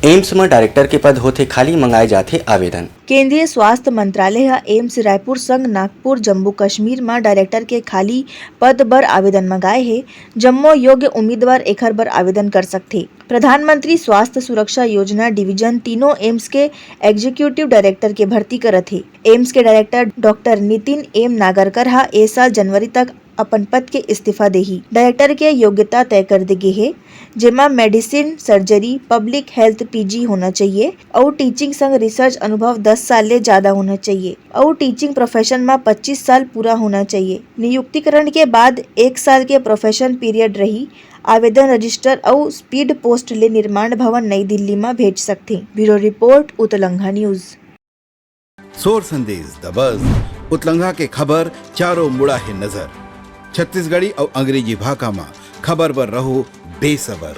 AIIMS में director के पद होते खाली मंगाए जाते आवेदन। केंद्रीय स्वास्थ्य मंत्रालय हा एम्स रायपुर संग नागपुर जम्मू कश्मीर में डायरेक्टर के खाली पद बर आवेदन मंगाए हे। जम्मो योग्य उम्मीदवार एखर बर आवेदन कर सकथे। प्रधानमंत्री स्वास्थ्य सुरक्षा योजना डिवीजन तीनों एम्स के एग्जीक्यूटिव डायरेक्टर के भर्ती करत हे। एम्स के director doctor Nitin M Nagarkar हा ए साल जनवरी तक अपन पद के इस्तीफा देही। डायरेक्टर के योग्यता तय कर दे गे हे, जेमा medicine, surgery, public health PG होना चाहिए और टीचिंग संग रिसर्च अनुभव 10 साल ले ज्यादा होना चाहिए और टीचिंग प्रोफेशन में 25 साल पूरा होना चाहिए। नियुक्तिकरण के बाद 1 साल के प्रोफेशन पीरियड रही। आवेदन रजिस्टर और स्पीड पोस्ट ले निर्माण भवन नई दिल्ली में भेज सकते। ब्यूरो रिपोर्ट उतलंघा न्यूज। सोर संदेश द बज़ उतलंघा के खबर चारों मुड़ा है नजर। छत्तीसगढ़ी और अंग्रेजी भाषा में खबर पर रहो बेसबर।